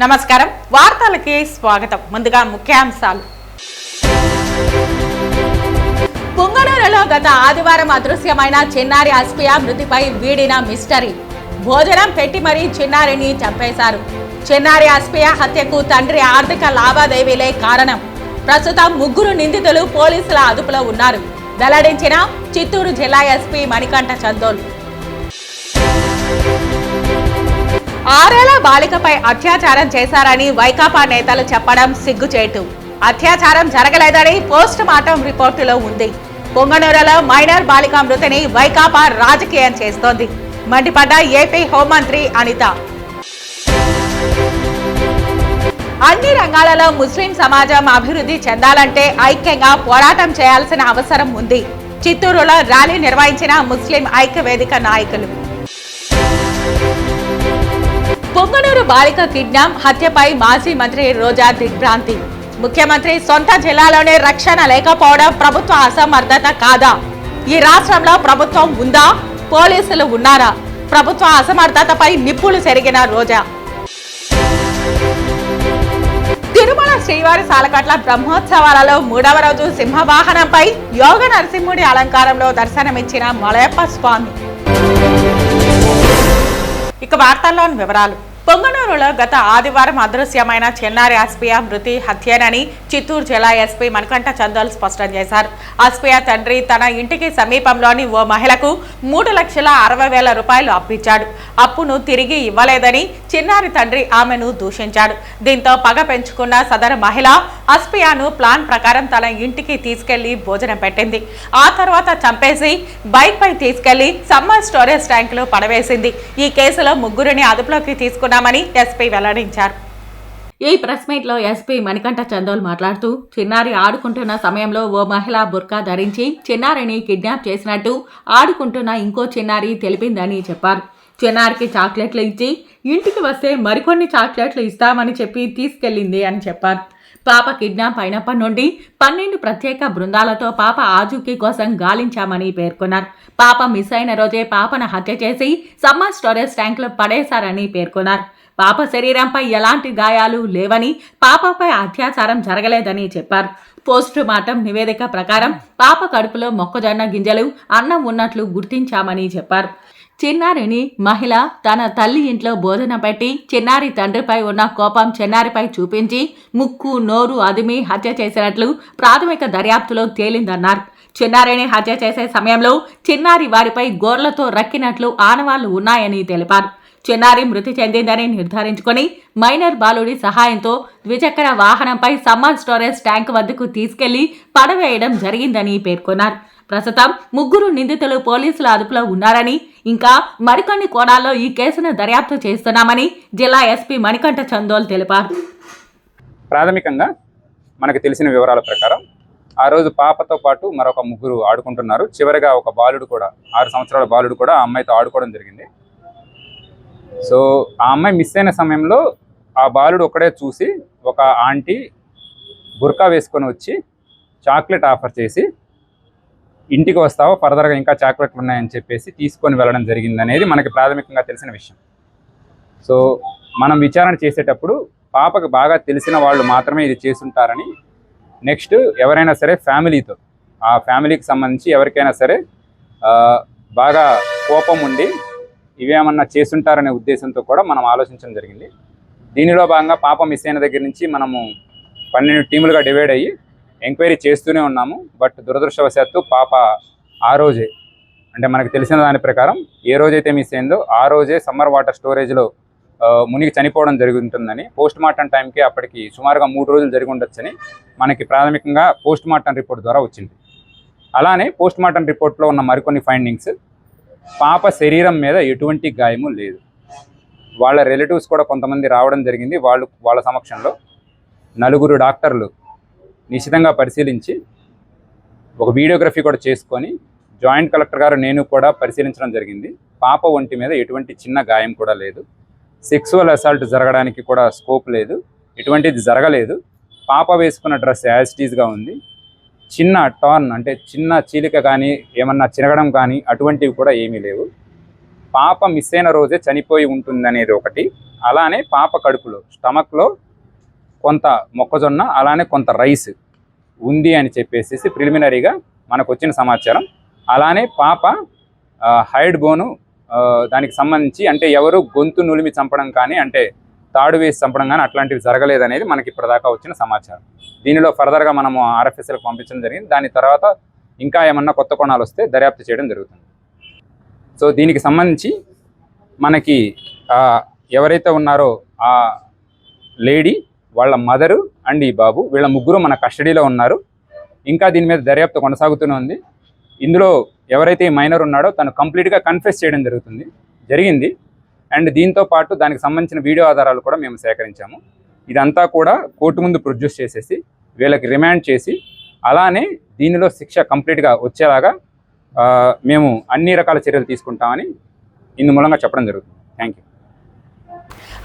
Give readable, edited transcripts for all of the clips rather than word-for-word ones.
నమస్కారం వార్తలకి స్వాగతం. ముందుగా ముఖ్యాంశాలు. పుంగనూరులో గత ఆదివారం అదృశ్యమైన చిన్నారి అస్పియా మృతిపై వీడిన మిస్టరీ. భోజనం పెట్టి మరీ చిన్నారిని చంపేశారు. చిన్నారి అస్పియా హత్యకు తండ్రి ఆర్థిక లావాదేవీలే కారణం. ప్రస్తుతం ముగ్గురు నిందితులు పోలీసుల అదుపులో ఉన్నారు. వెల్లడించిన చిత్తూరు జిల్లా ఎస్పీ మణికంఠ చందోల్. 6 ఏళ్ల బాలికపై అత్యాచారం చేశారని వైకాపా నేతలు చెప్పడం సిగ్గుచేటు. అత్యాచారం జరగలేదని పోస్ట్ మార్టం రిపోర్టులో ఉంది. పొంగనూరులో మైనర్ బాలిక మృతిని వైకాపా రాజకీయం చేస్తోంది. మండిపడ్డ ఏపీ హోంమంత్రి అనిత. అన్ని రంగాలలో ముస్లిం సమాజం అభివృద్ధి చెందాలంటే ఐక్యంగా పోరాటం చేయాల్సిన అవసరం ఉంది. చిత్తూరులో ర్యాలీ నిర్వహించిన ముస్లిం ఐక్య వేదిక నాయకులు. పొంగనూరు బాలిక కిడ్నాప్ హత్యపై మాజీ మంత్రి రోజా దిగ్భ్రాంతి. ముఖ్యమంత్రి సొంత జిల్లాలోనే రక్షణ లేకపోవడం ప్రభుత్వ అసమర్థత కాదా? ఈ రాష్ట్రంలో ప్రభుత్వం ఉందా? పోలీసులు ఉన్నారా? ప్రభుత్వ అసమర్థతపై నిప్పులు చెరిగిన రోజా. తిరుమల శ్రీవారి సాలకట్ల బ్రహ్మోత్సవాలలో 3వ రోజు సింహవాహనంపై యోగ నరసింహుడి అలంకారంలో దర్శనమిచ్చిన మలయప్ప స్వామి. ఇక వార్తల్లోని వివరాలు. పొంగనూరులో గత ఆదివారం అదృశ్యమైన చిన్నారి అస్పియా మృతి హత్యేనని చిత్తూరు జిల్లా ఎస్పీ మణికంఠ చందోల్ స్పష్టం చేశారు. అస్పియా తండ్రి తన ఇంటికి సమీపంలోని ఓ మహిళకు 3,60,000 రూపాయలు అప్పిచ్చాడు. అప్పును తిరిగి ఇవ్వలేదని చిన్నారి తండ్రి ఆమెను దూషించాడు. దీంతో పగ పెంచుకున్న సదరు మహిళ అస్పియాను ప్లాన్ ప్రకారం తన ఇంటికి తీసుకెళ్లి భోజనం పెట్టింది. ఆ తర్వాత చంపేసి బైక్ పై తీసుకెళ్లి సమ్మర్ స్టోరేజ్ ట్యాంక్ లో పడవేసింది. ఈ కేసులో ముగ్గురిని అదుపులోకి తీసుకున్నామని ఎస్పీ వెల్లడించారు. ఈ ప్రెస్ మీట్ లో ఎస్పీ మణికంఠ చందోల్ మాట్లాడుతూ, చిన్నారి ఆడుకుంటున్న సమయంలో ఓ మహిళ బుర్కా ధరించి చిన్నారిని కిడ్నాప్ చేసినట్టు ఆడుకుంటున్న ఇంకో చిన్నారి తెలిపిందని చెప్పారు. చిన్నారికి చాక్లెట్లు ఇచ్చి ఇంటికి వస్తే మరికొన్ని చాక్లెట్లు ఇస్తామని చెప్పి తీసుకెళ్లింది అని చెప్పారు. పాప కిడ్నాప్ అయినప్పటి నుండి 12 ప్రత్యేక బృందాలతో పాప ఆచూకీ కోసం గాలించామని పేర్కొన్నారు. పాప మిస్ అయిన రోజే పాపను హత్య చేసి సమ్మర్ స్టోరేజ్ ట్యాంక్లో పడేశారని పేర్కొన్నారు. పాప శరీరంపై ఎలాంటి గాయాలు లేవని, పాపపై అత్యాచారం జరగలేదని చెప్పారు. పోస్ట్ మార్టం నివేదిక ప్రకారం పాప కడుపులో మొక్కజొన్న గింజలు, అన్నం ఉన్నట్లు గుర్తించామని చెప్పారు. చిన్నారిని మహిళ తన తల్లి ఇంట్లో భోజనం పెట్టి చిన్నారి తండ్రిపై ఉన్న కోపం చిన్నారిపై చూపించి ముక్కు నోరు అదిమి హత్య చేసినట్లు ప్రాథమిక దర్యాప్తులో తేలిందన్నారు. చిన్నారిని హత్య చేసే సమయంలో చిన్నారి వారిపై గోర్లతో రక్కినట్లు ఆనవాళ్లు ఉన్నాయని తెలిపారు. చిన్నారి మృతి చెందిందని నిర్ధారించుకొని మైనర్ బాలుడి సహాయంతో ద్విచక్ర వాహనంపై సమ్మర్ స్టోరేజ్ ట్యాంక్ వద్దకు తీసుకెళ్లి పడవేయడం జరిగిందని పేర్కొన్నారు. ప్రస్తుతం ముగ్గురు నిందితులు పోలీసుల అదుపులో ఉన్నారని, ఇంకా మరికొన్ని కోణాల్లో ఈ కేసును దర్యాప్తు చేస్తున్నామని జిల్లా ఎస్పీ మణికంఠ చందోల్ తెలిపారు. ప్రాథమికంగా మనకు తెలిసిన వివరాల ప్రకారం ఆ రోజు పాపతో పాటు మరొక ముగ్గురు ఆడుకుంటున్నారు. చివరిగా ఒక బాలుడు కూడా, 6 సంవత్సరాల బాలుడు కూడా ఆ అమ్మాయితో ఆడుకోవడం జరిగింది. సో ఆ అమ్మాయి మిస్ అయిన సమయంలో ఆ బాలుడు ఒక్కడే చూసి ఒక ఆంటీ బుర్కా వేసుకొని వచ్చి చాక్లెట్ ఆఫర్ చేసి, ఇంటికి వస్తావో ఫర్దర్గా ఇంకా చాక్లెట్లు ఉన్నాయని చెప్పేసి తీసుకొని వెళ్ళడం జరిగిందనేది మనకి ప్రాథమికంగా తెలిసిన విషయం. సో మనం విచారణ చేసేటప్పుడు పాపకు బాగా తెలిసిన వాళ్ళు మాత్రమే ఇది చేసుంటారని, నెక్స్ట్ ఎవరైనా సరే ఫ్యామిలీతో, ఆ ఫ్యామిలీకి సంబంధించి ఎవరికైనా సరే బాగా కోపం ఉండి ఇవేమన్నా చేసుంటారనే ఉద్దేశంతో కూడా మనం ఆలోచించడం జరిగింది. దీనిలో భాగంగా పాప మిస్ అయిన దగ్గర నుంచి మనము 12 టీములుగా డివైడ్ అయ్యి ఎంక్వైరీ చేస్తూనే ఉన్నాము. బట్ దురదృష్టవశాత్తు పాప ఆ రోజే, అంటే మనకు తెలిసిన దాని ప్రకారం ఏ రోజైతే మిస్ అయిందో ఆ రోజే సమ్మర్ వాటర్ స్టోరేజ్లో మునిగి చనిపోవడం జరుగుతుందని, పోస్ట్ మార్టం టైంకి అప్పటికి సుమారుగా 3 రోజులు జరిగి ఉండొచ్చని మనకి ప్రాథమికంగా పోస్ట్ మార్టం రిపోర్ట్ ద్వారా వచ్చింది. అలానే పోస్ట్ మార్టం రిపోర్ట్లో ఉన్న మరికొన్ని ఫైండింగ్స్, పాప శరీరం మీద ఎటువంటి గాయము లేదు. వాళ్ళ రిలేటివ్స్ కూడా కొంతమంది రావడం జరిగింది. వాళ్ళ సమక్షంలో 4 డాక్టర్లు నిశితంగా పరిశీలించి ఒక వీడియోగ్రఫీ కూడా చేసుకొని జాయింట్ కలెక్టర్ గారు నేను కూడా పరిశీలించడం జరిగింది. పాప ఒంటి మీద ఎటువంటి చిన్న గాయం కూడా లేదు. సెక్సువల్ అసాల్ట్ జరగడానికి కూడా స్కోప్ లేదు. ఎటువంటిది జరగలేదు. పాప వేసుకున్న డ్రెస్ యాజ్ ఇట్ ఈజ్గా ఉంది. చిన్న టార్న్ అంటే చిన్న చీలిక కానీ ఏమన్నా చిరగడం కానీ అటువంటివి కూడా ఏమీ లేవు. పాప మిస్ అయిన రోజే చనిపోయి ఉంటుందనేది ఒకటి. అలానే పాప కడుపులో స్టమక్లో కొంత మొక్కజొన్న అలానే కొంత రైస్ ఉంది అని చెప్పేసి ప్రిలిమినరీగా మనకు వచ్చిన సమాచారం. అలానే పాప హైడ్ బోను దానికి సంబంధించి అంటే ఎవరు గొంతు నులిమి చంపడం కానీ అంటే తాడు వేసి చంపడం కానీ అట్లాంటివి జరగలేదనేది మనకి ఇప్పటిదాకా వచ్చిన సమాచారం. దీనిలో ఫర్దర్గా మనము ఆర్ఎఫ్ఎస్ఎల్కి పంపించడం జరిగింది. దాని తర్వాత ఇంకా ఏమన్నా కొత్త కోణాలు వస్తే దర్యాప్తు చేయడం జరుగుతుంది. సో దీనికి సంబంధించి మనకి ఎవరైతే ఉన్నారో ఆ లేడీ, వాళ్ళ మదరు అండ్ ఈ బాబు, వీళ్ళ ముగ్గురు మన కస్టడీలో ఉన్నారు. ఇంకా దీని మీద దర్యాప్తు కొనసాగుతూనే ఉంది. ఇందులో ఎవరైతే ఈ మైనర్ ఉన్నాడో తను కంప్లీట్గా కన్ఫెస్ చేయడం జరిగింది. అండ్ దీంతో పాటు దానికి సంబంధించిన వీడియో ఆధారాలు కూడా మేము సేకరించాము. ఇదంతా కూడా కోర్టు ముందు ప్రొడ్యూస్ చేసేసి వీళ్ళకి రిమాండ్ చేసి అలానే దీనిలో శిక్ష కంప్లీట్గా వచ్చేలాగా మేము అన్ని రకాల చర్యలు తీసుకుంటామని ఇందు మూలంగా చెప్పడం జరుగుతుంది. Thank you.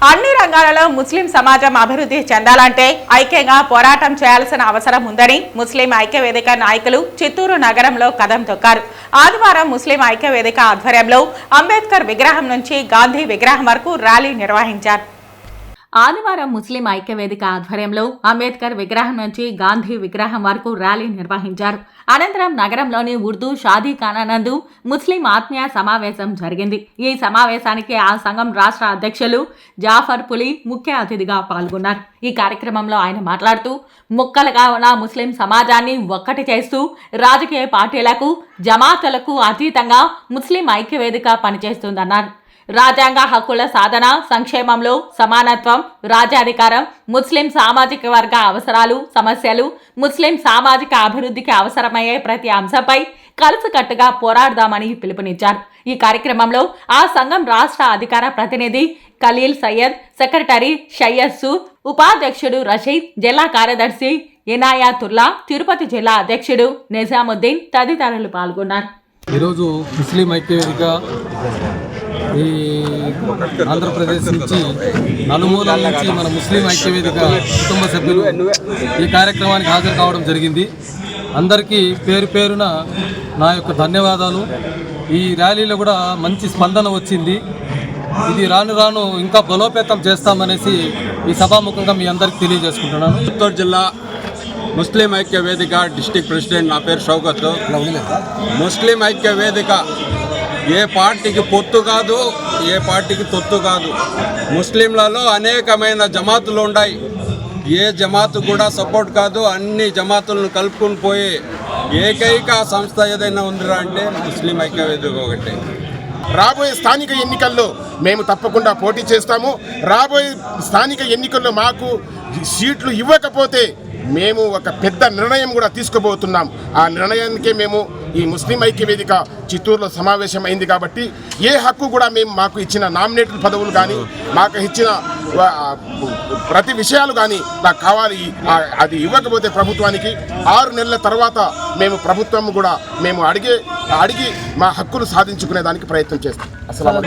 అన్ని రంగాలలో ముస్లిం సమాజం అభివృద్ధి చెందాలంటే ఐక్యంగా పోరాటం చేయాల్సిన అవసరం ఉందని ముస్లిం ఐక్య వేదిక నాయకులు చిత్తూరు నగరంలో కదం తొక్కారు. ఆదివారం ముస్లిం ఐక్య వేదిక ఆధ్వర్యంలో అంబేద్కర్ విగ్రహం నుంచి గాంధీ విగ్రహం వరకు ర్యాలీ నిర్వహించారు. ఆదివారం ముస్లిం ఐక్యవేదిక ఆధ్వర్యంలో అంబేద్కర్ విగ్రహం నుంచి గాంధీ విగ్రహం వరకు ర్యాలీ నిర్వహించారు. అనంతరం నగరంలోని ఉర్దూ షాదీఖానా నందు ముస్లిం ఆత్మీయ సమావేశం జరిగింది. ఈ సమావేశానికి ఆ సంఘం రాష్ట్ర అధ్యక్షులు జాఫర్ పులి ముఖ్య అతిథిగా పాల్గొన్నారు. ఈ కార్యక్రమంలో ఆయన మాట్లాడుతూ ముక్కలుగా ఉన్న ముస్లిం సమాజాన్ని ఒక్కటి చేస్తూ రాజకీయ పార్టీలకు జమాతులకు అతీతంగా ముస్లిం ఐక్యవేదిక పనిచేస్తుందన్నారు. రాజ్యాంగ హక్కుల సాధన, సంక్షేమంలో సమానత్వం, రాజ్యాధికారం, ముస్లిం సామాజిక వర్గ అవసరాలు, సమస్యలు, ముస్లిం సామాజిక అభివృద్ధికి అవసరమయ్యే ప్రతి అంశంపై కలిసికట్టుగా పోరాడదామని పిలుపునిచ్చారు. ఈ కార్యక్రమంలో ఆ సంఘం రాష్ట్ర అధికార ప్రతినిధి ఖలీల్ సయ్యద్, సెక్రటరీ షయ్యస్సు, ఉపాధ్యక్షుడు రషీద్, జిల్లా కార్యదర్శి ఇనాయాతుల్లా, తిరుపతి జిల్లా అధ్యక్షుడు నిజాముద్దీన్ తదితరులు పాల్గొన్నారు. ఈరోజు ముస్లిం ఐక్యవేదిక ఈ ఆంధ్రప్రదేశ్ నుంచి నలుమూలల నుంచి మన ముస్లిం ఐక్యవేదిక కుటుంబ సభ్యులు ఈ కార్యక్రమానికి హాజరు కావడం జరిగింది. అందరికీ పేరు పేరున నా యొక్క ధన్యవాదాలు. ఈ ర్యాలీలో కూడా మంచి స్పందన వచ్చింది. ఇది రాను రాను ఇంకా బలోపేతం చేస్తామనేసి ఈ సభాముఖంగా మీ అందరికీ తెలియజేసుకుంటున్నాను. చిత్తూరు జిల్లా ముస్లిం ఐక్య వేదిక డిస్టిక్ ప్రెసిడెంట్, నా పేరు షౌకత్. ముస్లిం ఐక్య వేదిక ఏ పార్టీకి పొత్తు కాదు, ఏ పార్టీకి తొత్తు కాదు. ముస్లింలలో అనేకమైన జమాతులు ఉన్నాయి. ఏ జమాతు కూడా సపోర్ట్ కాదు. అన్ని జమాతులను కలుపుకొని పోయి ఏకైక సంస్థ ఏదైనా ఉందిరా అంటే ముస్లిం ఐక్య వేదిక ఒకటి. రాబోయే స్థానిక ఎన్నికల్లో మేము తప్పకుండా పోటీ చేస్తాము. రాబోయే స్థానిక ఎన్నికల్లో మాకు సీట్లు ఇవ్వకపోతే మేము ఒక పెద్ద నిర్ణయం కూడా తీసుకోబోతున్నాం. ఆ నిర్ణయానికే మేము ఈ ముస్లిం ఐక్య వేదిక చిత్తూరులో సమావేశం అయింది. కాబట్టి ఏ హక్కు కూడా మేము మాకు ఇచ్చిన నామినేటెడ్ పదవులు కానీ మాకు ఇచ్చిన ప్రతి విషయాలు కానీ నాకు కావాలి. అది ఇవ్వకపోతే ప్రభుత్వానికి 6 నెలల తర్వాత మేము ప్రభుత్వం కూడా మేము అడిగి మా హక్కులు సాధించుకునే దానికి ప్రయత్నం చేస్తాం.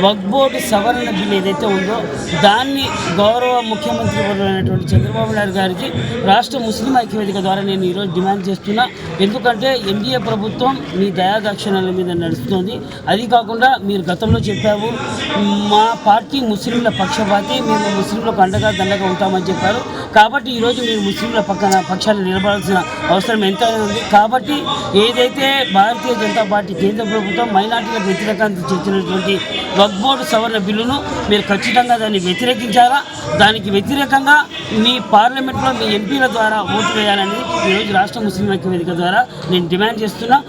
వక్ఫ్ బోర్డు సవరణ బిల్లు ఏదైతే ఉందో దాన్ని గౌరవ ముఖ్యమంత్రి అయినటువంటి చంద్రబాబు నాయుడు గారికి రాష్ట్ర ముస్లిం ఐక్యవేదిక ద్వారా నేను ఈరోజు డిమాండ్ చేస్తున్నా. ఎందుకంటే ఎన్డీఏ ప్రభుత్వం మీ దయాదాక్షిణ్యాల మీద నడుస్తుంది. అది కాకుండా మీరు గతంలో చెప్పారు మా పార్టీ ముస్లింల పక్షపాతి, మేము ముస్లింలకు అండగా దండగా ఉంటామని చెప్పారు. కాబట్టి ఈరోజు మీరు ముస్లింల పక్షాన్ని నిలబడాల్సిన అవసరం ఎంతైనా ఉంది. కాబట్టి ఏదైతే భారతీయ జనతా పార్టీ కేంద్ర ప్రభుత్వం మైనార్టీలకు వ్యతిరేకంగా చేసినటువంటి వక్ఫ్ బోర్డు సవరణ బిల్లును మీరు ఖచ్చితంగా దాన్ని వ్యతిరేకించాలా. దానికి వ్యతిరేకంగా మీ పార్లమెంట్లో మీ ఎంపీల ద్వారా ఓటు వేయాలని ఈరోజు రాష్ట్ర ముస్లిం ఐక్యవేదిక ద్వారా నేను డిమాండ్ చేస్తున్నా.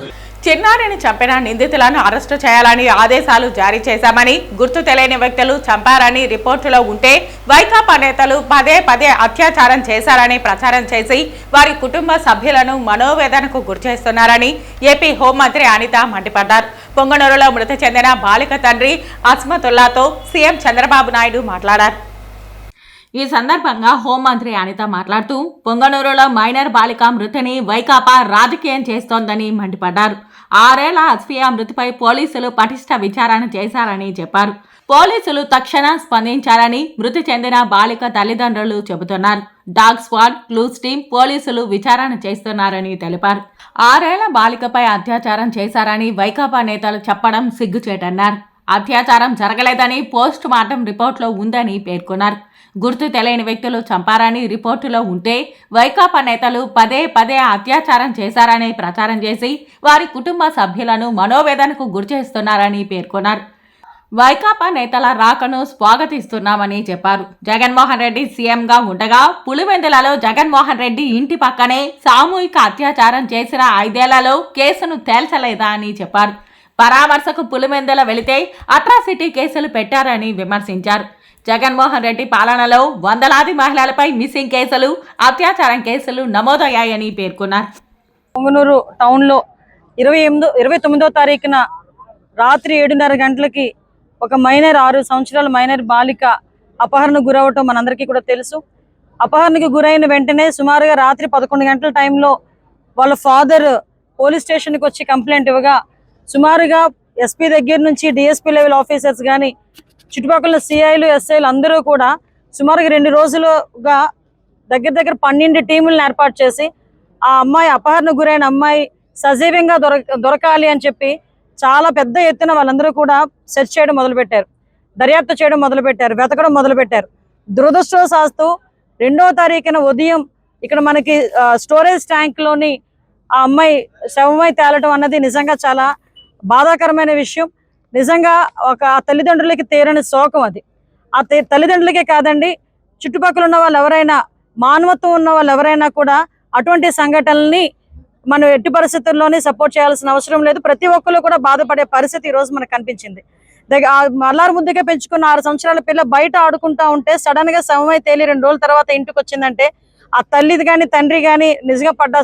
చిన్నారిని చంపిన నిందితులను అరెస్టు చేయాలని ఆదేశాలు జారీ చేశామని, గుర్తు తెలియని వ్యక్తులు చంపారని రిపోర్టులో ఉంటే వైకాపా నేతలు పదే పదే అత్యాచారం చేశారని ప్రచారం చేసి వారి కుటుంబ సభ్యులను మనోవేదనకు గురిచేస్తున్నారని ఏపీ హోంమంత్రి అనిత మండిపడ్డారు. పొంగనూరులో మృతి చెందిన బాలిక తండ్రి అస్మతుల్లాతో సీఎం చంద్రబాబు నాయుడు మాట్లాడారు. ఈ సందర్భంగా హోంమంత్రి అనిత మాట్లాడుతూ పొంగనూరులో మైనర్ బాలిక మృతిని వైకాపా రాజకీయం చేస్తోందని మండిపడ్డారు. 6 ఏళ్ల అస్ఫియా మృతిపై పోలీసులు పటిష్ట విచారణ చేశారని చెప్పారు. పోలీసులు తక్షణం స్పందించారని మృతి చెందిన బాలిక తల్లిదండ్రులు చెబుతున్నారు. డాగ్ స్క్వాడ్, క్లూస్ టీం పోలీసులు విచారణ చేస్తున్నారని తెలిపారు. 6 ఏళ్ల బాలికపై అత్యాచారం చేశారని వైకాపా నేతలు చెప్పడం సిగ్గుచేటన్నారు. అత్యాచారం జరగలేదని పోస్ట్ మార్టం రిపోర్టులో ఉందని పేర్కొన్నారు. గుర్తు తెలియని వ్యక్తులు చంపారని రిపోర్టులో ఉంటే వైకాపా నేతలు పదే పదే అత్యాచారం చేశారని ప్రచారం చేసి వారి కుటుంబ సభ్యులను మనోవేదనకు గురిచేస్తున్నారని పేర్కొన్నారు. వైకాపా నేతల రాకను స్వాగతిస్తున్నామని చెప్పారు. జగన్మోహన్ రెడ్డి సీఎంగా ఉండగా పులివెందులలో జగన్మోహన్ రెడ్డి ఇంటి పక్కనే సామూహిక అత్యాచారం చేసిన 5 ఏళ్లలో కేసును తేల్చలేదా అని చెప్పారు. పరామర్శకు పులివెందుల వెళితే అట్రాసిటీ కేసులు పెట్టారని విమర్శించారు. జగన్మోహన్ రెడ్డి పాలనలో వందలాది మహిళలపై మిస్సింగ్ కేసులు, అత్యాచారం కేసులు నమోదయ్యాయని పేర్కొన్నారు. పొంగనూరు టౌన్లో 29వ తారీఖున రాత్రి 7:30 గంటలకి ఒక మైనర్ 6 సంవత్సరాల మైనర్ బాలిక అపహరణకు గురవటం మనందరికీ కూడా తెలుసు. అపహరణకు గురైన వెంటనే సుమారుగా రాత్రి 11 గంటల టైంలో వాళ్ళ ఫాదర్ పోలీస్ స్టేషన్కి వచ్చి కంప్లైంట్ ఇవ్వగా సుమారుగా ఎస్పీ దగ్గర నుంచి డిఎస్పీ లెవెల్ ఆఫీసర్స్ కానీ చుట్టుపక్కల సిఐలు ఎస్ఐలు అందరూ కూడా సుమారుగా 2 రోజులుగా దగ్గర 12 టీములను ఏర్పాటు చేసి ఆ అమ్మాయి అపహరణకు గురైన అమ్మాయి సజీవంగా దొరకాలి అని చెప్పి చాలా పెద్ద ఎత్తున వాళ్ళందరూ కూడా సెర్చ్ చేయడం మొదలుపెట్టారు, దర్యాప్తు చేయడం మొదలుపెట్టారు, వెతకడం మొదలుపెట్టారు. దురదృష్టవశాత్తు 2వ తారీఖున ఉదయం ఇక్కడ మనకి స్టోరేజ్ ట్యాంక్లోని ఆ అమ్మాయి శవమై తేలటం అన్నది నిజంగా చాలా బాధాకరమైన విషయం. నిజంగా ఒక తల్లిదండ్రులకి తీరని శోకం అది. ఆ తల్లిదండ్రులకే కాదండి, చుట్టుపక్కల ఉన్న వాళ్ళు ఎవరైనా, మానవత్వం ఉన్న వాళ్ళు ఎవరైనా కూడా అటువంటి సంఘటనల్ని మనం ఎట్టి పరిస్థితుల్లోనే సపోర్ట్ చేయాల్సిన అవసరం లేదు. ప్రతి ఒక్కరు కూడా బాధపడే పరిస్థితి ఈరోజు మనకు కనిపించింది. అల్లారు ముద్దుగా పెంచుకున్న 6 సంవత్సరాల పిల్ల బయట ఆడుకుంటా ఉంటే సడన్ గా శవమై తేలి 2 రోజుల తర్వాత ఇంటికి వచ్చిందంటే ఆ తల్లిది కానీ తండ్రి కానీ నిజంగా పడ్డ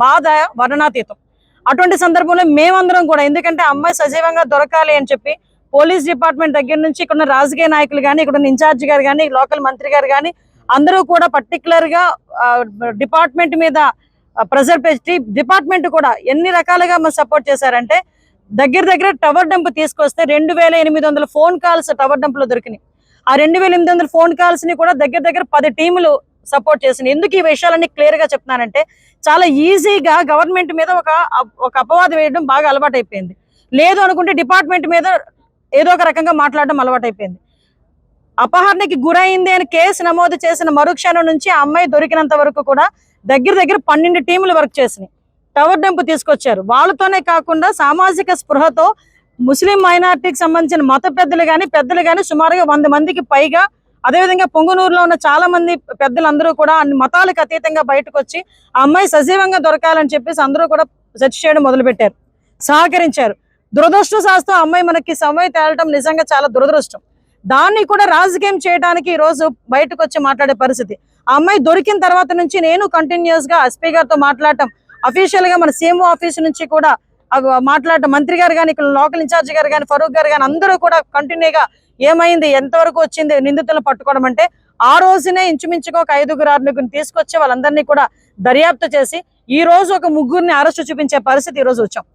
బాధ వర్ణనాతీతం. అటువంటి సందర్భంలో మేమందరం కూడా, ఎందుకంటే అమ్మాయి సజీవంగా దొరకాలి అని చెప్పి పోలీస్ డిపార్ట్మెంట్ దగ్గర నుంచి ఇక్కడ రాజకీయ నాయకులు కానీ, ఇక్కడ ఇన్ఛార్జి గారు కానీ, లోకల్ మంత్రి గారు కానీ అందరూ కూడా పర్టికులర్ గా డిపార్ట్మెంట్ మీద ప్రెజర్ పెట్టి డిపార్ట్మెంట్ కూడా ఎన్ని రకాలుగా సపోర్ట్ చేశారంటే దగ్గర టవర్ డంప్ తీసుకొస్తే 2800 ఫోన్ కాల్స్ టవర్ డంప్ లో దొరికినాయి. ఆ 2800 ఫోన్ కాల్స్ ని కూడా దగ్గర 10 టీములు సపోర్ట్ చేసినాయి. ఎందుకు ఈ విషయాలన్నీ క్లియర్ గా చెప్తున్నానంటే చాలా ఈజీగా గవర్నమెంట్ మీద ఒక అపవాదం వేయడం బాగా అలవాటు అయిపోయింది. లేదు అనుకుంటే డిపార్ట్మెంట్ మీద ఏదో ఒక రకంగా మాట్లాడడం అలవాటు అయిపోయింది. అపహరణకి గురైంది అని కేసు నమోదు చేసిన మరుక్షణం నుంచి ఆ అమ్మాయి దొరికినంత వరకు కూడా దగ్గర 12 టీములు వర్క్ చేసినాయి. టవర్ డంప్ తీసుకొచ్చారు. వాళ్ళతోనే కాకుండా సామాజిక స్పృహతో ముస్లిం మైనారిటీకి సంబంధించిన మత పెద్దలు కానీ సుమారుగా 100 మందికి పైగా, అదేవిధంగా పొంగనూరులో ఉన్న చాలా మంది పెద్దలందరూ కూడా అన్ని మతాలకు అతీతంగా బయటకు వచ్చి ఆ అమ్మాయి సజీవంగా దొరకాలని చెప్పేసి అందరూ కూడా సెర్చ్ చేయడం మొదలుపెట్టారు, సహకరించారు. దురదృష్టవశాత్తు ఆ అమ్మాయి మనకి సమయం తేలటం నిజంగా చాలా దురదృష్టం. దాన్ని కూడా రాజకీయం చేయడానికి ఈ రోజు బయటకు వచ్చి మాట్లాడే పరిస్థితి. ఆ అమ్మాయి దొరికిన తర్వాత నుంచి నేను కంటిన్యూస్ గా ఎస్పీ గారితో మాట్లాడటం, అఫీషియల్ గా మన సీఎంఓ ఆఫీస్ నుంచి కూడా మాట్లాడటం, మంత్రి గారు కానీ, ఇక్కడ లోకల్ ఇన్ఛార్జి గారు కానీ, ఫరూక్ గారు కానీ అందరూ కూడా కంటిన్యూగా ఏమైంది, ఎంతవరకు వచ్చింది నిందితులను పట్టుకోవడం అంటే ఆ రోజునే ఇంచుమించుగా ఒక 5-6 తీసుకొచ్చి వాళ్ళందరినీ కూడా దర్యాప్తు చేసి ఈ రోజు ఒక 3 అరెస్టు చూపించే పరిస్థితి ఈ రోజు వచ్చాం.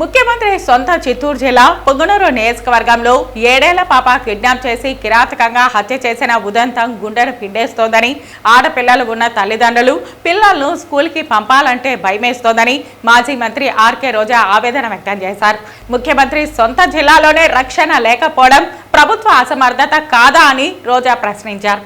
ముఖ్యమంత్రి సొంత చిత్తూరు జిల్లా పొంగనూరు నియోజకవర్గంలో 7 ఏళ్ల పాప కిడ్నాప్ చేసి కిరాతకంగా హత్య చేసిన ఉదంతం గుండెను పిండేస్తోందని, ఆడపిల్లలు ఉన్న తల్లిదండ్రులు పిల్లలను స్కూల్కి పంపాలంటే భయమేస్తోందని మాజీ మంత్రి ఆర్కే రోజా ఆవేదన వ్యక్తం చేశారు. ముఖ్యమంత్రి సొంత జిల్లాలోనే రక్షణ లేకపోవడం ప్రభుత్వ అసమర్థత కాదా అని రోజా ప్రశ్నించారు.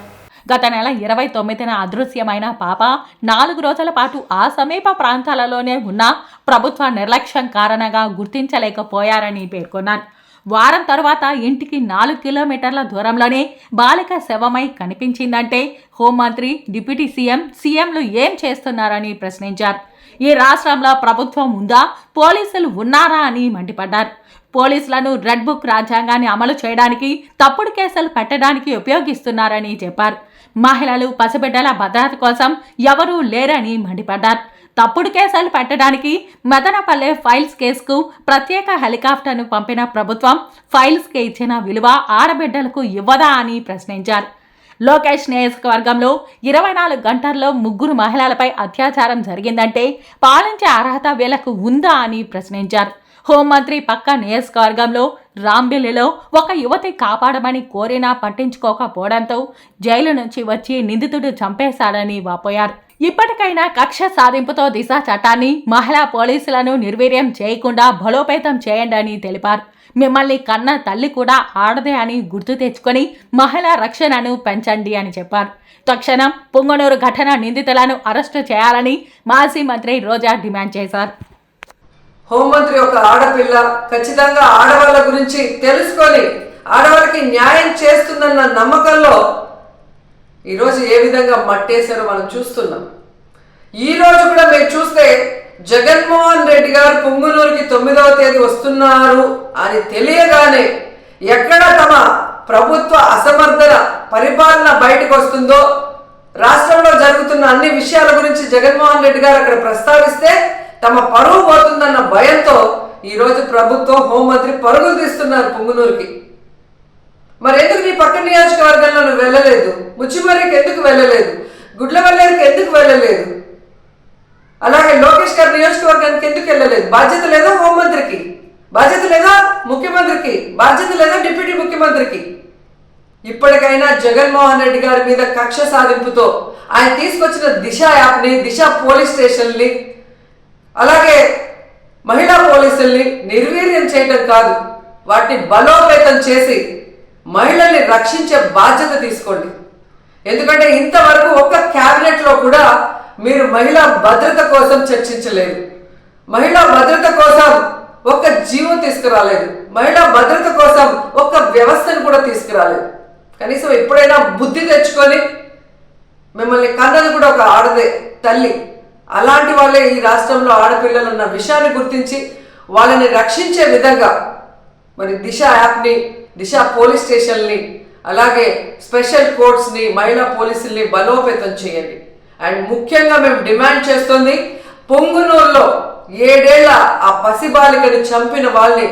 గత నెల 29న అదృశ్యమైన పాప 4 రోజుల పాటు ఆ సమీప ప్రాంతాలలోనే ఉన్న ప్రభుత్వ నిర్లక్ష్యం కారణంగా గుర్తించలేకపోయారని పేర్కొన్నారు. వారం తర్వాత ఇంటికి 4 కిలోమీటర్ల దూరంలోనే బాలిక శవమై కనిపించిందంటే హోంమంత్రి, డిప్యూటీ సీఎంలు ఏం చేస్తున్నారని ప్రశ్నించారు. ఈ రాష్ట్రంలో ప్రభుత్వం ఉందా, పోలీసులు ఉన్నారా అని మండిపడ్డారు. పోలీసులను రెడ్ బుక్ రాజ్యాంగాన్ని అమలు చేయడానికి, తప్పుడు కేసులు పెట్టడానికి ఉపయోగిస్తున్నారని చెప్పారు. మహిళలు, పసిబిడ్డల భద్రత కోసం ఎవరూ లేరని మండిపడ్డారు. తప్పుడు కేసులు పెట్టడానికి మదనపల్లె ఫైల్స్ కేసుకు ప్రత్యేక హెలికాప్టర్ను పంపిన ప్రభుత్వం ఫైల్స్కి ఇచ్చిన విలువ ఆడబిడ్డలకు ఇవ్వదా అని ప్రశ్నించారు. లోకేష్ నియోజకవర్గంలో 24 గంటల్లో 3 మహిళలపై అత్యాచారం జరిగిందంటే పాలించే అర్హత వీళ్లకు ఉందా అని ప్రశ్నించారు. హోంమంత్రి పక్క నియోజకవర్గంలో రాంబిల్లిలో ఒక యువతి కాపాడమని కోరినా పట్టించుకోకపోవడంతో జైలు నుంచి వచ్చి నిందితుడు చంపేశాడని వాపోయారు. ఇప్పటికైనా కక్ష సాధింపుతో దిశ చట్టాన్ని మహిళా పోలీసులను నిర్వీర్యం చేయకుండా బలోపేతం చేయండి అని తెలిపారు. మిమ్మల్ని కన్న తల్లి కూడా ఆడదే అని గుర్తు తెచ్చుకొని మహిళా రక్షణను పెంచండి అని చెప్పారు. తక్షణం పుంగనూరు ఘటన నిందితులను అరెస్టు చేయాలని మాజీ మంత్రి రోజా డిమాండ్ చేశారు. హోంమంత్రి ఒక ఆడపిల్ల ఖచ్చితంగా ఆడవాళ్ళ గురించి తెలుసుకొని ఆడవాళ్ళకి న్యాయం చేస్తుందన్న నమ్మకంలో ఈరోజు ఏ విధంగా మట్టేశారో మనం చూస్తున్నాం. ఈరోజు కూడా మీరు చూస్తే జగన్మోహన్ రెడ్డి గారు పుంగనూరుకి 9వ తేదీ వస్తున్నారు అని తెలియగానే ఎక్కడ తమ ప్రభుత్వ అసమర్థన పరిపాలన బయటకు వస్తుందో, రాష్ట్రంలో జరుగుతున్న అన్ని విషయాల గురించి జగన్మోహన్ రెడ్డి గారు అక్కడ ప్రస్తావిస్తే తమ పరువు పోతుందన్న భయంతో ఈరోజు ప్రభుత్వం హోంమంత్రి పరుగులు తీస్తున్నారు పుంగనూరుకి. మరి ఎందుకు నీ పక్క నియోజకవర్గంలో నువ్వు వెళ్ళలేదు? ముచ్చిమర్రికి ఎందుకు వెళ్ళలేదు? గుడ్లవల్లేరుకి ఎందుకు వెళ్ళలేదు? అలాగే లోకేష్ గారి నియోజకవర్గానికి ఎందుకు వెళ్ళలేదు? బాధ్యత లేదా హోంమంత్రికి? బాధ్యత లేదా ముఖ్యమంత్రికి? బాధ్యత లేదా డిప్యూటీ ముఖ్యమంత్రికి? ఇప్పటికైనా జగన్మోహన్ రెడ్డి గారి మీద కక్ష సాధింపుతో ఆయన తీసుకొచ్చిన దిశ యాప్ని, దిశ పోలీస్ స్టేషన్ని, అలాగే మహిళా పోలీసుల్ని నిర్వీర్యం చేయడం కాదు, వాటిని బలోపేతం చేసి మహిళల్ని రక్షించే బాధ్యత తీసుకోండి. ఎందుకంటే ఇంతవరకు ఒక్క క్యాబినెట్లో కూడా మీరు మహిళా భద్రత కోసం చర్చించలేదు. మహిళా భద్రత కోసం ఒక్క జీవో తీసుకురాలేదు. మహిళా భద్రత కోసం ఒక్క వ్యవస్థను కూడా తీసుకురాలేదు. కనీసం ఎప్పుడైనా బుద్ధి తెచ్చుకొని, మిమ్మల్ని కన్నది కూడా ఒక ఆడదే తల్లి, అలాంటి వాళ్ళే ఈ రాష్ట్రంలో ఆడపిల్లలు ఉన్న విషయాన్ని గుర్తించి వాళ్ళని రక్షించే విధంగా మరి దిశ యాప్ని, దిశ పోలీస్ స్టేషన్ని, అలాగే స్పెషల్ కోర్ట్స్ని, మహిళా పోలీసుల్ని బలోపేతం చేయండి. అండ్ ముఖ్యంగా మేము డిమాండ్ చేస్తుంది, పుంగనూరులో 7 ఏళ్ల ఆ పసిబాలికని చంపిన వాళ్ళని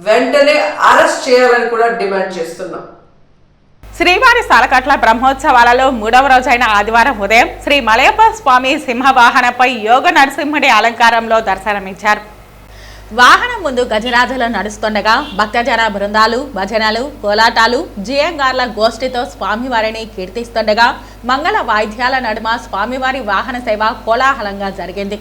వెంటనే అరెస్ట్ చేయాలని కూడా డిమాండ్ చేస్తున్నాం. శ్రీవారి సాలకట్ల బ్రహ్మోత్సవాలలో 3వ రోజైన ఆదివారం ఉదయం శ్రీ మలయప్ప స్వామి సింహవాహనపై యోగ నరసింహుడి అలంకారంలో దర్శనమిచ్చారు. వాహనం ముందు గజరాజులు నడుస్తుండగా భక్తజన బృందాలు, భజనలు, కోలాటాలు, జియంగార్ల గోష్ఠితో స్వామివారిని కీర్తిస్తుండగా మంగళ వాయిద్యాల నడుమ స్వామివారి వాహన సేవ కోలాహలంగా జరిగింది.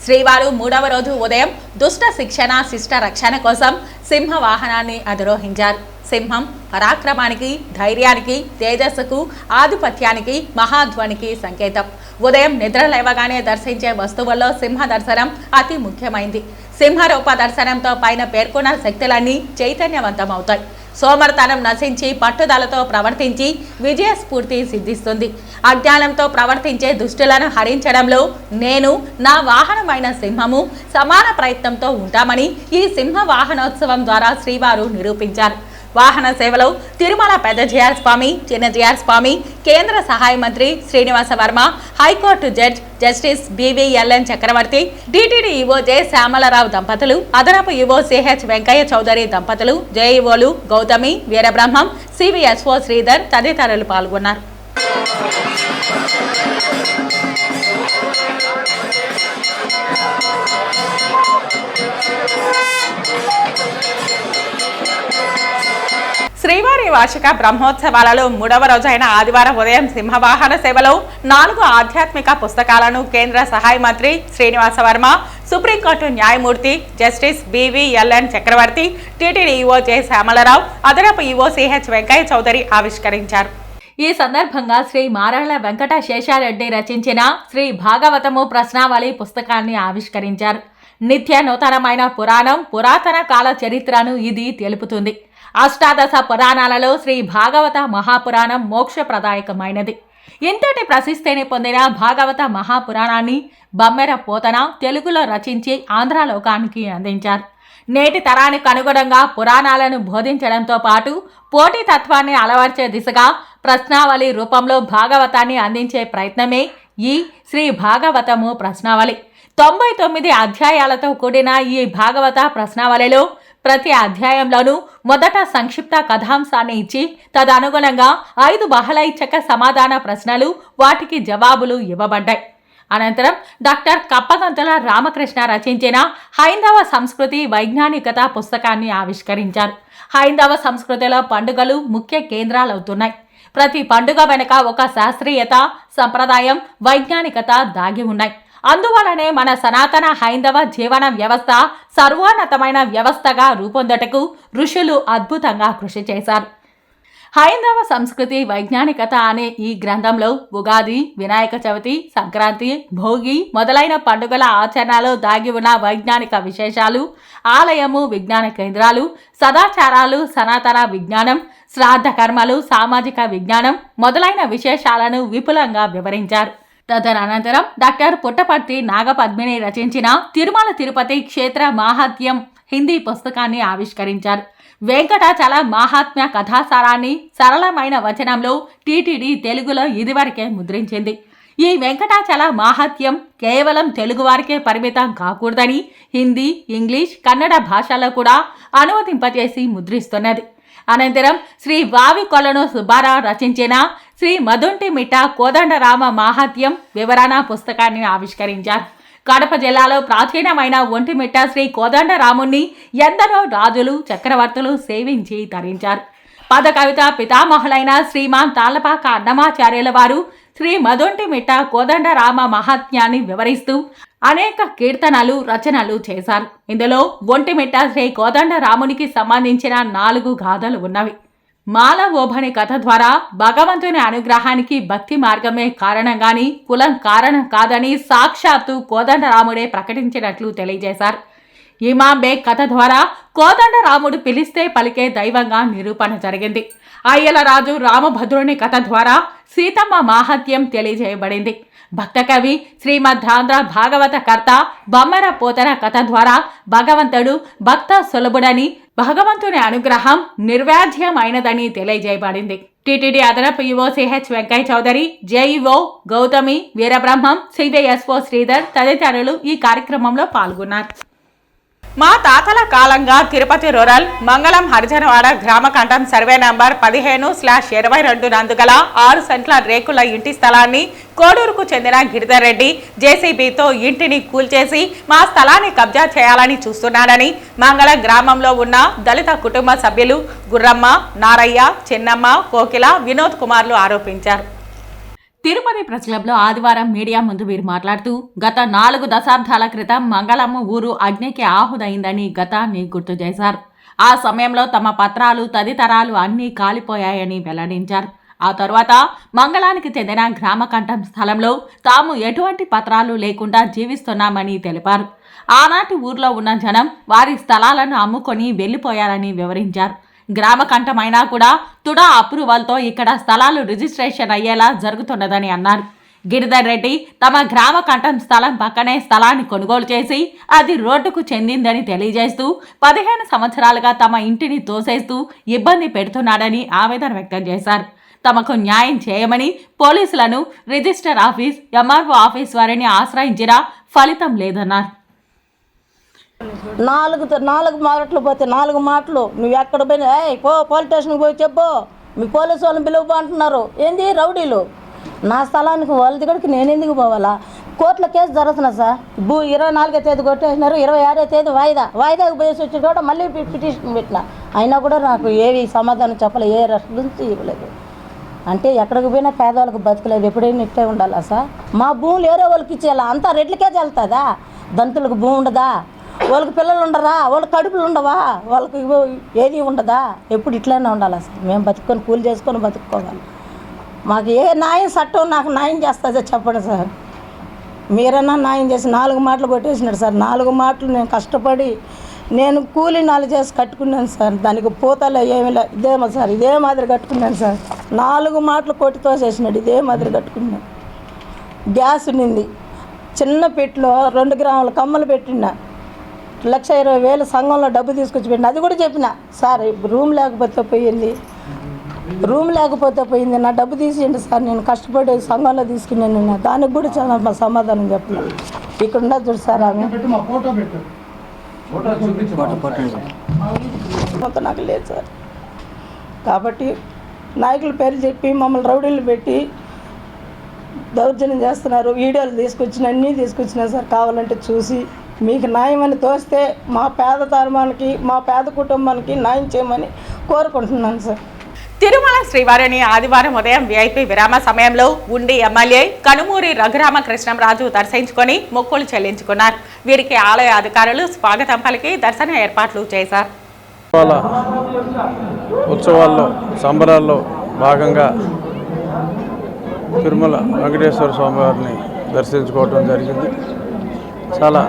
శ్రీవారు 3వ రోజు ఉదయం దుష్ట శిక్షణ, శిష్ట రక్షణ కోసం సింహ వాహనాన్ని అధిరోహించారు. సింహం పరాక్రమానికి, ధైర్యానికి, తేజస్సుకు, ఆధిపత్యానికి, మహాధ్వనికి సంకేతం. ఉదయం నిద్ర లేవగానే దర్శించే వస్తువుల్లో సింహ దర్శనం అతి ముఖ్యమైంది. సింహరూప దర్శనంతో పైన పేర్కొన్న శక్తులన్నీ చైతన్యవంతమవుతాయి. సోమర్తనం నశించి పట్టుదలతో ప్రవర్తించి విజయస్ఫూర్తి సిద్ధిస్తుంది. అజ్ఞానంతో ప్రవర్తించే దుష్టులను హరించడంలో నేను, నా వాహనమైన సింహము సమాన ప్రయత్నంతో ఉంటామని ఈ సింహ వాహనోత్సవం ద్వారా శ్రీవారు నిరూపించారు. వాహన సేవలో తిరుమల పెద్ద జిఆర్ స్వామి, చిన్న జిఆర్ స్వామి, కేంద్ర సహాయ మంత్రి Srinivasa Varma, high court judge justice BVLN Chakravarthi, TTD EO J Syamalarao దంపతులు, అదనపు ఈవో సిహెచ్ వెంకయ్య చౌదరి దంపతులు, జేఈఓలు గౌతమి, వీరబ్రహ్మం, సివిఎస్ఓ శ్రీధర్ తదితరులు పాల్గొన్నారు. శ్రీవారి వార్షిక బ్రహ్మోత్సవాలలో 3వ రోజైన ఆదివారం ఉదయం సింహవాహన సేవలో 4 ఆధ్యాత్మిక పుస్తకాలను కేంద్ర సహాయ మంత్రి శ్రీనివాస వర్మ, సుప్రీంకోర్టు న్యాయమూర్తి జస్టిస్ బివిఎల్ఎన్ చక్రవర్తి, టిటిడి ఈవో జె శ్యామలరావు, అదనపు ఈవో సిహెచ్ వెంకయ్య చౌదరి ఆవిష్కరించారు. ఈ సందర్భంగా శ్రీ మారళ్ల వెంకట శేషారెడ్డి రచించిన శ్రీ భాగవతము ప్రశ్నావళి పుస్తకాన్ని ఆవిష్కరించారు. నిత్య నూతనమైన పురాణం, పురాతన కాల చరిత్రను ఇది తెలుపుతుంది. అష్టాదశ పురాణాలలో శ్రీ భాగవత మహాపురాణం మోక్షప్రదాయకమైనది. ఇంతటి ప్రశస్తిని పొందిన భాగవత మహాపురాణాన్ని బమ్మెర పోతన తెలుగులో రచించి ఆంధ్రలోకానికి అందించారు. నేటి తరానికి అనుగుణంగా పురాణాలను బోధించడంతో పాటు పోటీతత్వాన్ని అలవర్చే దిశగా ప్రశ్నావళి రూపంలో భాగవతాన్ని అందించే ప్రయత్నమే ఈ శ్రీ భాగవతము ప్రశ్నావళి. 99 అధ్యాయాలతో కూడిన ఈ భాగవత ప్రశ్నావళిలో ప్రతి అధ్యాయంలోనూ మొదట సంక్షిప్త కథాంశాన్ని ఇచ్చి తదనుగుణంగా 5 బహళైచ్ఛిక సమాధాన ప్రశ్నలు, వాటికి జవాబులు ఇవ్వబడ్డాయి. అనంతరం డాక్టర్ కప్పగంతుల రామకృష్ణ రచించిన హైందవ సంస్కృతి వైజ్ఞానికత పుస్తకాన్ని ఆవిష్కరించారు. హైందవ సంస్కృతిలో పండుగలు ముఖ్య కేంద్రాలవుతున్నాయి. ప్రతి పండుగ వెనుక ఒక శాస్త్రీయత, సంప్రదాయం, వైజ్ఞానికత దాగి ఉన్నాయి. అందువలనే మన సనాతన హైందవ జీవన వ్యవస్థ సర్వోన్నతమైన వ్యవస్థగా రూపొందుటకు ఋషులు అద్భుతంగా కృషి చేశారు. హైందవ సంస్కృతి వైజ్ఞానికత అనే ఈ గ్రంథంలో ఉగాది, వినాయక చవితి, సంక్రాంతి, భోగి మొదలైన పండుగల ఆచరణలో దాగి ఉన్న వైజ్ఞానిక విశేషాలు, ఆలయము, విజ్ఞాన కేంద్రాలు, సదాచారాలు, సనాతన విజ్ఞానం, శ్రాద్ధ కర్మలు, సామాజిక విజ్ఞానం మొదలైన విశేషాలను విపులంగా వివరించారు. తదనంతరం డాక్టర్ పుట్టపర్తి నాగపద్మిని రచించిన తిరుమల తిరుపతి క్షేత్ర మాహాత్మ్యం హిందీ పుస్తకాన్ని ఆవిష్కరించారు. వెంకటాచల మహాత్మ్య కథాసారాన్ని సరళమైన వచనంలో టీటీడీ తెలుగులో ఇదివరకే ముద్రించింది. ఈ వెంకటాచల మాహాత్మ్యం కేవలం తెలుగువారికే పరిమితం కాకూడదని హిందీ, ఇంగ్లీష్, కన్నడ భాషల్లో కూడా అనువదింపజేసి ముద్రిస్తున్నది. అనంతరం శ్రీ వావి కొలను సుబ్బారావు రచించిన శ్రీ మధుంటిమిట్ట కోదండరామ మాహాత్మ్యం వివరణ పుస్తకాన్ని ఆవిష్కరించారు. కడప జిల్లాలో ప్రాచీనమైన ఒంటిమిట్ట శ్రీ కోదండరాముణ్ణి ఎందరో రాజులు, చక్రవర్తులు సేవించి తరించారు. పద కవిత పితామహులైన శ్రీమాన్ తాళ్లపాక అన్నమాచార్యుల వారు శ్రీ మధుంటిమిట్ట కోదండరామ మహాత్మ్యాన్ని వివరిస్తూ అనేక కీర్తనలు, రచనలు చేశారు. ఇందులో ఒంటిమిట్ట శ్రీ కోదండరామునికి సంబంధించిన 4 గాథలు ఉన్నవి. మాలవోభని కథ ద్వారా భగవంతుని అనుగ్రహానికి భక్తి మార్గమే కారణంగాని కులం కారణం కాదని సాక్షాత్తు కోదండరాముడే ప్రకటించినట్లు తెలియజేశారు. ఇమాంబే కథ ద్వారా కోదండరాముడు పిలిస్తే పలికే దైవంగా నిరూపణ జరిగింది. అయ్యలరాజు రామభద్రుని కథ ద్వారా సీతమ్మ మాహాత్మ్యం తెలియజేయబడింది. భక్త కవి శ్రీమద్ధాంధ్ర భాగవత కర్త బొమ్మర పోతన కథ ద్వారా భగవంతుడు భక్త సులభుడని, భగవంతుని అనుగ్రహం నిర్వ్యాధ్యమైనదని తెలియజేయబడింది. టీటీడీ అదనపు EO CH Venkaiah Chowdary, JEO Gautami, Veerabrahmam, సిబిఎస్ఓ శ్రీధర్ తదితరులు ఈ కార్యక్రమంలో పాల్గొన్నారు. మా తాతల కాలంగా తిరుపతి రూరల్ మంగళం హరిజనవాడ గ్రామ కంఠం సర్వే నంబర్ 15/22 నందుగల 6 సెంట్ల రేకుల ఇంటి స్థలాన్ని కోడూరుకు చెందిన గిరిధర్ రెడ్డి జేసీబీతో ఇంటిని కూల్చేసి మా స్థలాన్ని కబ్జా చేయాలని చూస్తున్నాడని మంగళం గ్రామంలో ఉన్న దళిత కుటుంబ సభ్యులు గుర్రమ్మ, నారయ్య, చిన్నమ్మ, కోకిల, వినోద్ కుమార్లు ఆరోపించారు. తిరుపతి ప్రెస్ క్లబ్లో ఆదివారం మీడియా ముందు వీరు మాట్లాడుతూ గత 4 దశాబ్దాల క్రితం మంగళమ్మ ఊరు అగ్నికి ఆహుదైందని గతాన్ని గుర్తు చేశారు. ఆ సమయంలో తమ పత్రాలు తదితరాలు అన్నీ కాలిపోయాయని వెల్లడించారు. ఆ తర్వాత మంగళానికి చెందిన గ్రామకంఠం స్థలంలో తాము ఎటువంటి పత్రాలు లేకుండా జీవిస్తున్నామని తెలిపారు. ఆనాటి ఊర్లో ఉన్న జనం వారి స్థలాలను అమ్ముకొని వెళ్లిపోయారని వివరించారు. గ్రామకంఠమైనా కూడా తుడా అప్రూవల్తో ఇక్కడ స్థలాలు రిజిస్ట్రేషన్ అయ్యేలా జరుగుతున్నదని అన్నారు. గిరిధర్ రెడ్డి తమ గ్రామ కంఠం స్థలం పక్కనే స్థలాన్ని కొనుగోలు చేసి అది రోడ్డుకు చెందిందని తెలియజేస్తూ 15 సంవత్సరాలుగా తమ ఇంటిని తోసేస్తూ ఇబ్బంది పెడుతున్నాడని ఆవేదన వ్యక్తం చేశారు. తమకు న్యాయం చేయమని పోలీసులను, రిజిస్టర్ ఆఫీస్, ఎంఆర్ఓ ఆఫీస్ వారిని ఆశ్రయించినా ఫలితం లేదన్నారు. 4 మాటలు పోతే 4 మాటలు నువ్వు ఎక్కడ పోయినా పోలీస్ స్టేషన్కి పోయి చెప్పు, మీ పోలీసు వాళ్ళని పిలువు అంటున్నారు. ఏంది రౌడీలు? నా స్థలానికి వాళ్ళ దగ్గరికి నేను ఎందుకు పోవాలా? కోర్టులో కేసు జరుగుతున్నా సార్. 24వ తేదీ కొట్టేసినారు, 26వ తేదీ వాయిదాకు పోయేసి వచ్చి కూడా మళ్ళీ పిటిషన్ పెట్టిన. అయినా కూడా నాకు ఏవి సమాధానం చెప్పలే, ఏ రెస్పాన్స్ ఇవ్వలేదు. అంటే ఎక్కడికి పోయినా పేదవాళ్ళకి బతకలేదు. ఎప్పుడైనా ఇట్టే ఉండాలా సార్? మా భూములు ఏరే వాళ్ళకి ఇచ్చేయాలా? అంతా రెడ్లకే చెల్తుందా? దంతులకు భూమి ఉండదా? వాళ్ళకి పిల్లలు ఉండరా? వాళ్ళకి కడుపులు ఉండవా? వాళ్ళకి ఏది ఉండదా? ఎప్పుడు ఇట్లనే ఉండాలా సార్? మేము బతుకొని కూలి చేసుకొని బతుక్కోవాలి. మాకు ఏ న్యాయం చట్టం నాకు న్యాయం చేస్తుందో చెప్పండి సార్. మీరైనా న్యాయం చేసి 4 మాటలు కొట్టేసినాడు సార్. 4 మాటలు నేను కష్టపడి నేను కూలి 4 చేసి కట్టుకున్నాను సార్. దానికి పూతలే ఏమి లే, ఇదేమో సార్, ఇదే మాదిరి కట్టుకున్నాను సార్. 4 మాటలు కొట్టి తోసేసినాడు, ఇదే మాదిరి కట్టుకున్నాను. గ్యాస్ ఉన్నింది, చిన్న పెట్టులో 2 గ్రాముల కమ్మలు పెట్టినా, 1,20,000 సంఘంలో డబ్బు తీసుకొచ్చి పెట్టిన. అది కూడా చెప్పిన సార్, రూమ్ లేకపోతే పోయింది, నా డబ్బు తీసేయండి సార్, నేను కష్టపడి సంఘంలో తీసుకున్నాను. దానికి కూడా చాలా సమాధానం చెప్పలేదు. ఇక్కడ ఉండదు చూడు సార్, ఆమె నాకు లేదు సార్. కాబట్టి నాయకుల పేరు చెప్పి మమ్మల్ని రౌడీలు పెట్టి దౌర్జన్యం చేస్తున్నారు. వీడియోలు అన్నీ తీసుకొచ్చినా సార్. కావాలంటే చూసి మీకు న్యాయమని తోస్తే మా పేద తరమానికి, మా పేద కుటుంబానికి న్యాయం చేయమని కోరుకుంటున్నాను సార్. తిరుమల శ్రీవారిని ఆదివారం ఉదయం వీఐపీ విరామ సమయంలో ఉండి ఎమ్మెల్యే కనుమూరి రఘురామకృష్ణంరాజు దర్శించుకొని మొక్కులు చెల్లించుకున్నారు. వీరికి ఆలయ అధికారులు స్వాగతం పలికి దర్శన ఏర్పాట్లు చేశారు. ఉత్సవాల్లో సంబరాల్లో భాగంగా తిరుమల వెంకటేశ్వర స్వామి వారిని దర్శించుకోవడం జరిగింది. చాలా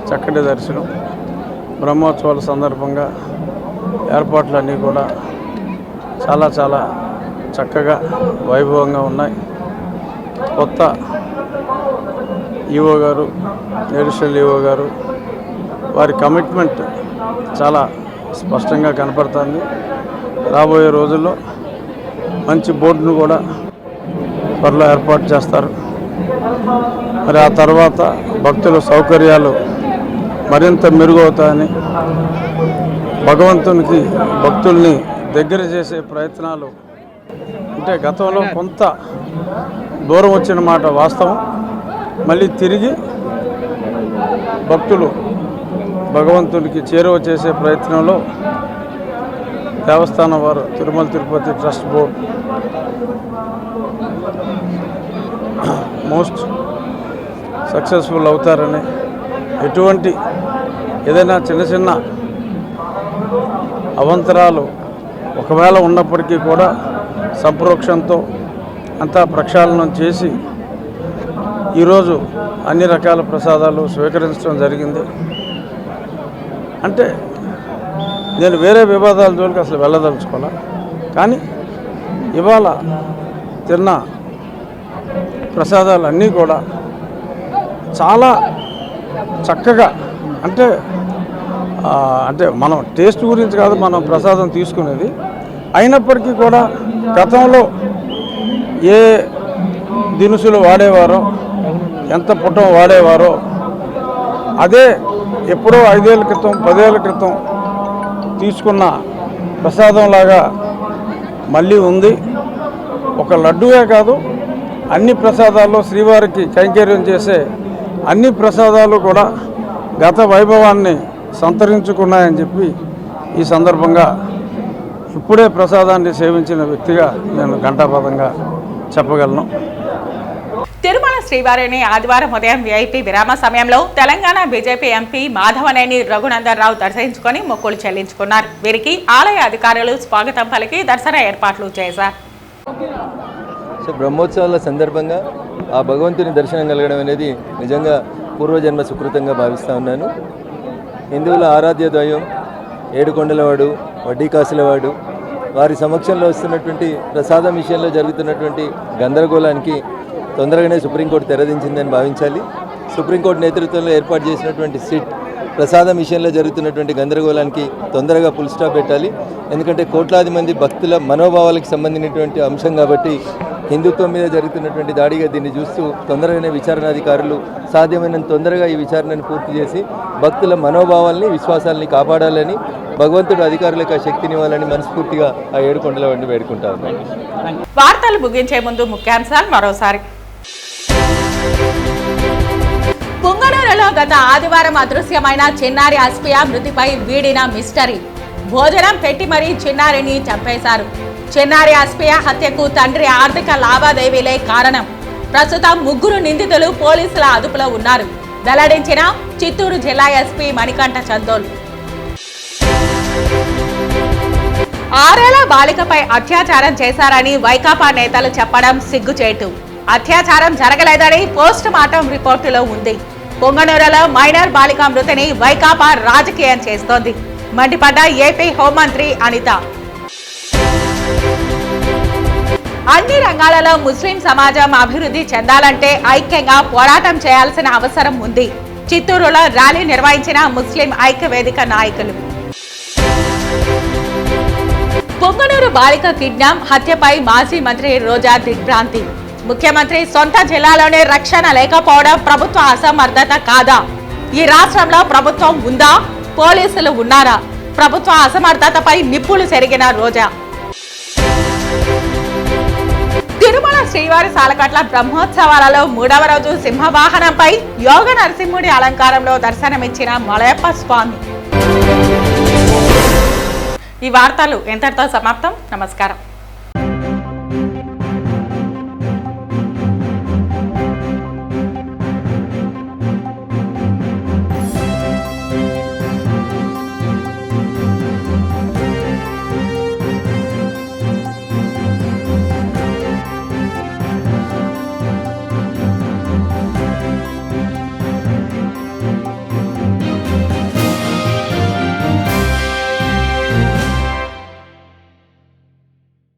చక్కటి దర్శనం. బ్రహ్మోత్సవాల సందర్భంగా ఏర్పాట్లన్నీ కూడా చాలా చాలా చక్కగా వైభవంగా ఉన్నాయి. కొత్త ఈవో గారు, అడిషనల్ ఈవో గారు, వారి కమిట్మెంట్ చాలా స్పష్టంగా కనపడుతుంది. రాబోయే రోజుల్లో మంచి బోర్డును కూడా త్వరలో ఏర్పాటు చేస్తారు. మరి ఆ తర్వాత భక్తుల సౌకర్యాలు మరింత మెరుగవుతాయని, భగవంతునికి భక్తుల్ని దగ్గర చేసే ప్రయత్నాలు అంటే గతంలో కొంత దూరం వచ్చిన మాట వాస్తవం. మళ్ళీ తిరిగి భక్తులు భగవంతునికి చేరువ చేసే ప్రయత్నంలో దేవస్థానం వారు, Tirumala Tirupati trust board most successful అవుతారని, ఎటువంటి ఏదైనా చిన్న చిన్న అవంతరాలు ఒకవేళ ఉన్నప్పటికీ కూడా సంప్రోక్షంతో అంతా ప్రక్షాళనం చేసి ఈరోజు అన్ని రకాల ప్రసాదాలు స్వీకరించడం జరిగింది. అంటే నేను వేరే వివాదాల జోలికి అసలు వెళ్ళదలుచుకోలే, కానీ ఇవాళ తిన్న ప్రసాదాలన్నీ కూడా చాలా చక్కగా అంటే మనం టేస్ట్ గురించి కాదు మనం ప్రసాదం తీసుకునేది, అయినప్పటికీ కూడా గతంలో ఏ దినుసులు వాడేవారో, ఎంత పుటం వాడేవారో అదే ఎప్పుడో 5 ఏళ్ల క్రితం 10 ఏళ్ల క్రితం తీసుకున్న ప్రసాదంలాగా మళ్ళీ ఉంది. ఒక లడ్డూయే కాదు, అన్ని ప్రసాదాల్లో శ్రీవారికి కైంకర్యం చేసే అన్ని ప్రసాదాలు కూడా గత వైభవాన్ని సంతరించుకున్నాయని చెప్పి ఈ సందర్భంగా ఇప్పుడే ప్రసాదాన్ని సేవించిన వ్యక్తిగా నేను ఘంటాపథంగా చెప్పగలను. తిరుమల శ్రీవారిని ఆదివారం ఉదయం వీఐపీ విరామ సమయంలో తెలంగాణ బీజేపీ ఎంపీ మాధవనేని రఘునందన్ రావు దర్శించుకొని మొక్కులు చెల్లించుకున్నారు. వీరికి ఆలయ అధికారులు స్వాగతం పలికి దర్శన ఏర్పాట్లు చేశారు. బ్రహ్మోత్సవాల సందర్భంగా ఆ భగవంతుని దర్శనం కలగడం అనేది నిజంగా పూర్వజన్మ సుకృతంగా భావిస్తూ ఉన్నాను. హిందువుల ఆరాధ్య దైవం ఏడుకొండలవాడు, వడ్డీకాసులవాడు, వారి సమక్షంలో వస్తున్నటువంటి ప్రసాదం విషయంలో జరుగుతున్నటువంటి గందరగోళానికి తొందరగానే సుప్రీంకోర్టు తెరదించిందని భావించాలి. సుప్రీంకోర్టు నేతృత్వంలో ఏర్పాటు చేసినటువంటి సిట్ ప్రసాదం విషయంలో జరుగుతున్నటువంటి గందరగోళానికి తొందరగా ఫుల్ స్టాప్ పెట్టాలి. ఎందుకంటే కోట్లాది మంది భక్తుల మనోభావాలకు సంబంధించినటువంటి అంశం కాబట్టి హిందుత్వం మీద జరుగుతున్నటువంటి దాడిగా దీన్ని చూస్తూ తొందరగానే విచారణాధికారులు సాధ్యమైనంత తొందరగా ఈ విచారణను పూర్తి చేసి భక్తుల మనోభావాల్ని, విశ్వాసాలని కాపాడాలని, భగవంతుడు అధికారులకు ఆ శక్తినివ్వాలని మనస్ఫూర్తిగా ఆ ఏడుకొండల వాడిని వేడుకుంటా ఉన్నాను. వార్తలు ముగించే ముందు ముఖ్యాంశాలు మరోసారి. పుంగనూరులో గత ఆదివారం అదృశ్యమైన చిన్నారి అస్పియా మృతిపై వీడిన మిస్టరీ. భోజనం పెట్టి మరీ చిన్నారిని చంపేశారు. చిన్నారి అస్పియా హత్యకు తండ్రి ఆర్థిక లావాదేవీలే కారణం. ప్రస్తుతం 3 నిందితులు పోలీసుల అదుపులో ఉన్నారు. వెల్లడించిన చిత్తూరు జిల్లా ఎస్పీ మణికంఠ చందోల్. 6 ఏళ్ల బాలికపై అత్యాచారం చేశారని వైకాపా నేతలు చెప్పడం సిగ్గుచేటు. అత్యాచారం జరగలేదని పోస్ట్ మార్టం రిపోర్టులో ఉంది. పొంగనూరులో మైనర్ బాలిక మృతిని వైకాపా రాజకీయం చేస్తోంది. మండిపడ్డ ఏపీ హోంమంత్రి అనిత. అన్ని రంగాలలో ముస్లిం సమాజం అభివృద్ధి చెందాలంటే ఐక్యంగా పోరాటం చేయాల్సిన అవసరం ఉంది. చిత్తూరులో ర్యాలీ నిర్వహించిన ముస్లిం ఐక్యవేదిక నాయకులు. పొంగనూరు బాలిక కిడ్నాప్ హత్యపై మాజీ మంత్రి రోజా దిగ్భ్రాంతి. ముఖ్యమంత్రి సొంత జిల్లాలోనే రక్షణ లేకపోవడం ప్రభుత్వ అసమర్థత కాదా? ఈ రాష్ట్రంలో ప్రభుత్వం ఉందా? పోలీసులు ఉన్నారా? ప్రభుత్వ అసమర్థతపై నిప్పులు చెరిగిన రోజా. తిరుమల శ్రీవారి సాలకట్ల బ్రహ్మోత్సవాలలో 3వ రోజు సింహవాహనంపై యోగ నరసింహుడి అలంకారంలో దర్శనమిచ్చిన మలయప్ప స్వామి. ఈ వార్తలు ఎంతటితో సమాప్తం. నమస్కారం.